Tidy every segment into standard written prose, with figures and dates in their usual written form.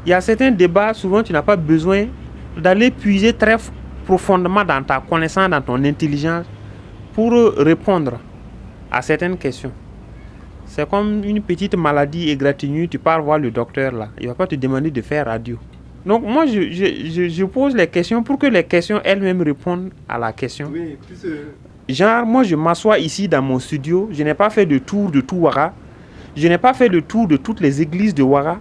Il y a certains débats, souvent tu n'as pas besoin d'aller puiser très profondément dans ta connaissance, dans ton intelligence, pour répondre à certaines questions. C'est comme une petite maladie égratignure, tu pars voir le docteur là, il ne va pas te demander de faire radio. Donc moi je pose les questions pour que les questions elles-mêmes répondent à la question. Oui, Genre moi je m'assois ici dans mon studio, je n'ai pas fait de tour de tout Ouara, je n'ai pas fait le tour de toutes les églises de Ouara,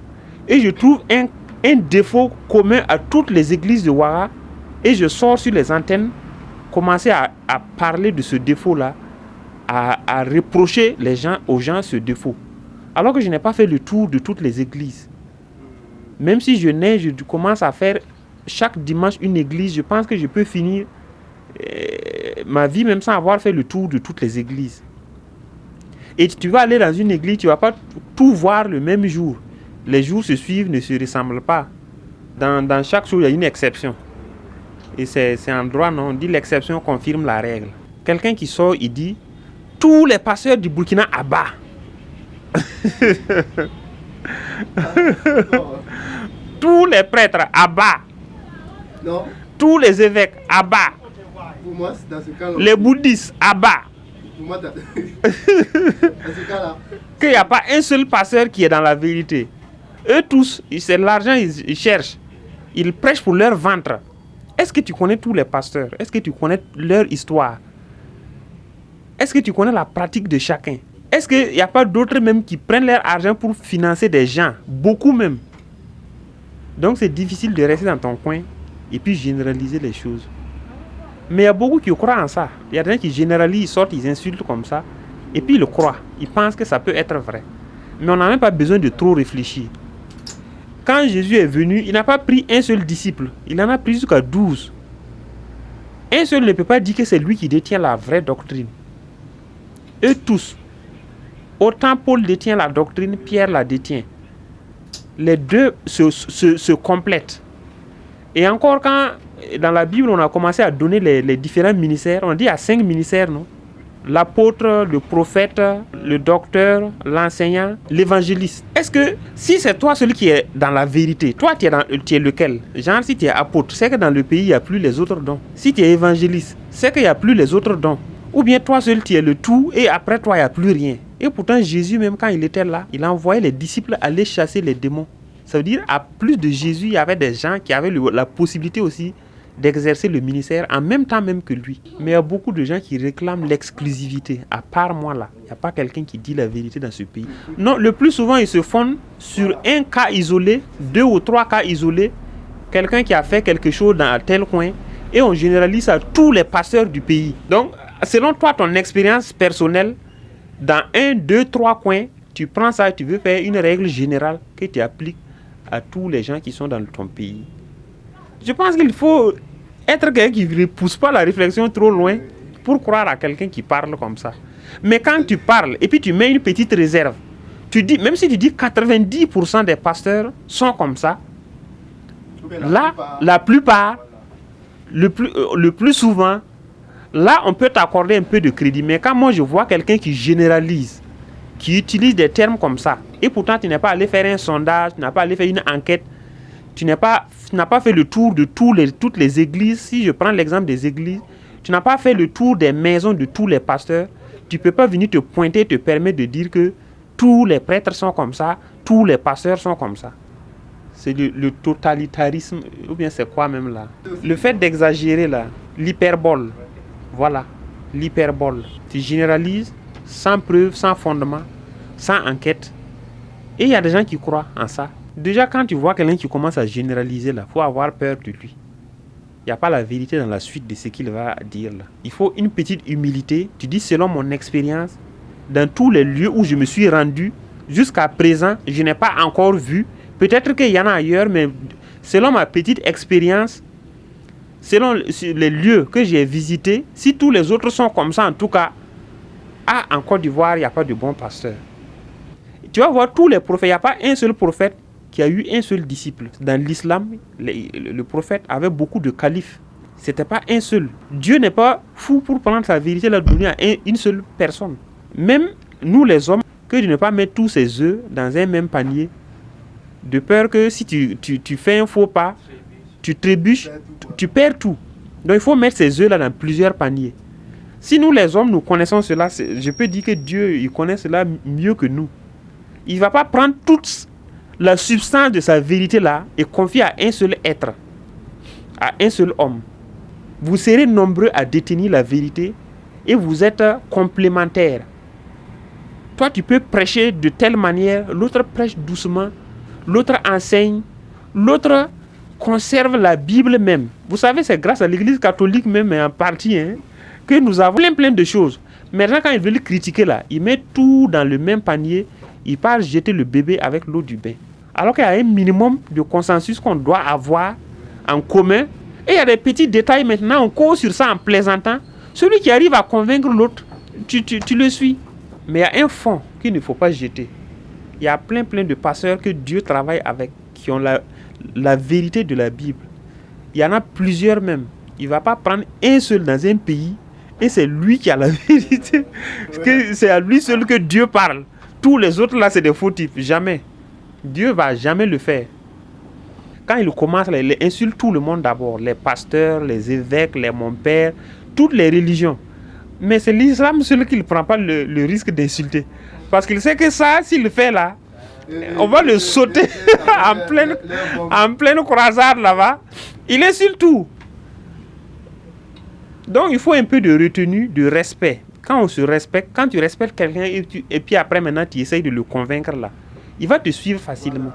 et je trouve un défaut commun à toutes les églises de Ouara, et je sors sur les antennes, commencer à parler de ce défaut-là, à reprocher aux gens ce défaut. Alors que je n'ai pas fait le tour de toutes les églises. Même si je commence à faire chaque dimanche une église, je pense que je peux finir ma vie même sans avoir fait le tour de toutes les églises. Et tu vas aller dans une église, tu ne vas pas tout voir le même jour. Les jours se suivent, ne se ressemblent pas. Dans chaque chose, il y a une exception. Et c'est en droit, non? On dit l'exception confirme la règle. Quelqu'un qui sort, il dit tous les pasteurs du Burkina à bas. Tous les prêtres à bas. Non. Tous les évêques à bas. Pour moi, dans ce cas-là. Les bouddhistes à bas. Pour moi, dans ce cas-là. Qu'il n'y a pas un seul pasteur qui est dans la vérité. Eux tous, c'est l'argent ils cherchent. Ils prêchent pour leur ventre. Est-ce que tu connais tous les pasteurs? Est-ce que tu connais leur histoire? Est-ce que tu connais la pratique de chacun? Est-ce qu'il n'y a pas d'autres même qui prennent leur argent pour financer des gens? Beaucoup même. Donc c'est difficile de rester dans ton coin et puis généraliser les choses. Mais il y a beaucoup qui croient en ça. Il y a des gens qui généralisent, ils sortent, ils insultent comme ça. Et puis ils le croient. Ils pensent que ça peut être vrai. Mais on n'a même pas besoin de trop réfléchir. Quand Jésus est venu, il n'a pas pris un seul disciple. Il en a pris jusqu'à 12. Un seul ne peut pas dire que c'est lui qui détient la vraie doctrine. Eux tous. Autant Paul détient la doctrine, Pierre la détient. Les deux se complètent. Et encore quand, dans la Bible, on a commencé à donner les différents ministères, on dit il y a 5 ministères, non? L'apôtre, le prophète, le docteur, l'enseignant, l'évangéliste. Est-ce que si c'est toi celui qui est dans la vérité, toi tu es lequel? Genre si tu es apôtre, c'est que dans le pays il n'y a plus les autres dons. Si tu es évangéliste, c'est qu'il n'y a plus les autres dons. Ou bien toi seul tu es le tout et après toi il n'y a plus rien. Et pourtant Jésus même quand il était là, il envoyait les disciples aller chasser les démons. Ça veut dire à plus de Jésus, il y avait des gens qui avaient la possibilité aussi d'exercer le ministère en même temps même que lui. Mais il y a beaucoup de gens qui réclament l'exclusivité. À part moi là, il n'y a pas quelqu'un qui dit la vérité dans ce pays. Non, le plus souvent ils se fondent sur un cas isolé, 2 ou 3 cas isolés, quelqu'un qui a fait quelque chose dans tel coin, et on généralise à tous les pasteurs du pays. Donc, selon toi, ton expérience personnelle, dans 1, 2, 3 coins, tu prends ça et tu veux faire une règle générale que tu appliques à tous les gens qui sont dans ton pays. Je pense qu'il faut être quelqu'un qui ne pousse pas la réflexion trop loin pour croire à quelqu'un qui parle comme ça. Mais quand tu parles et puis tu mets une petite réserve, tu dis, même si tu dis 90% des pasteurs sont comme ça, là, la plupart, le plus souvent, là, on peut t'accorder un peu de crédit. Mais quand moi, je vois quelqu'un qui généralise, qui utilise des termes comme ça, et pourtant, tu n'es pas allé faire un sondage, tu n'as pas allé faire une enquête, tu n'as pas fait le tour de toutes les églises. Si je prends l'exemple des églises, tu n'as pas fait le tour des maisons de tous les pasteurs. Tu ne peux pas venir te pointer et te permettre de dire que tous les prêtres sont comme ça, tous les pasteurs sont comme ça. C'est le totalitarisme, ou bien c'est quoi même là? Le fait d'exagérer là, l'hyperbole. Voilà, l'hyperbole. Tu généralises sans preuve, sans fondement, sans enquête. Et il y a des gens qui croient en ça. Déjà, quand tu vois quelqu'un qui commence à généraliser là, il faut avoir peur de lui. Il n'y a pas la vérité dans la suite de ce qu'il va dire là. Il faut une petite humilité. Tu dis, selon mon expérience, dans tous les lieux où je me suis rendu, jusqu'à présent, je n'ai pas encore vu. Peut-être qu'il y en a ailleurs, mais selon ma petite expérience, selon les lieux que j'ai visités, si tous les autres sont comme ça, en tout cas, en Côte d'Ivoire, il n'y a pas de bon pasteur. Tu vas voir tous les prophètes, il n'y a pas un seul prophète qui a eu un seul disciple. Dans l'islam, le prophète avait beaucoup de califes. Ce n'était pas un seul. Dieu n'est pas fou pour prendre sa vérité et la donner à une seule personne. Même nous les hommes, que de ne pas mettre tous ses œufs dans un même panier. De peur que si tu fais un faux pas, tu trébuches, tu perds tout. Donc il faut mettre ces œufs-là dans plusieurs paniers. Si nous les hommes, nous connaissons cela, je peux dire que Dieu, il connaît cela mieux que nous. Il ne va pas prendre toute la substance de sa vérité-là et confier à un seul être, à un seul homme. Vous serez nombreux à détenir la vérité et vous êtes complémentaires. Toi, tu peux prêcher de telle manière, l'autre prêche doucement, l'autre enseigne, l'autre conserve la Bible même. Vous savez, c'est grâce à l'Église catholique même en partie que nous avons plein de choses. Maintenant, quand ils veulent critiquer là, ils mettent tout dans le même panier, ils partent jeter le bébé avec l'eau du bain. Alors qu'il y a un minimum de consensus qu'on doit avoir en commun. Et il y a des petits détails maintenant, on cause sur ça en plaisantant. Celui qui arrive à convaincre l'autre, tu le suis. Mais il y a un fond qu'il ne faut pas jeter. Il y a plein de pasteurs que Dieu travaille avec, qui ont la vérité de la Bible. Il y en a plusieurs même. Il ne va pas prendre un seul dans un pays et c'est lui qui a la vérité. Ouais. C'est à lui seul que Dieu parle. Tous les autres là, c'est des faux types. Jamais. Dieu ne va jamais le faire. Quand il commence, il insulte tout le monde d'abord. Les pasteurs, les évêques, les mon-père, toutes les religions. Mais c'est l'islam seul qui ne prend pas le risque d'insulter. Parce qu'il sait que ça, s'il le fait là, on va le sauter en pleine croisade là-bas. Il insulte tout. Donc il faut un peu de retenue, de respect. Quand on se respecte, quand tu respectes quelqu'un et puis après maintenant tu essayes de le convaincre là, il va te suivre facilement.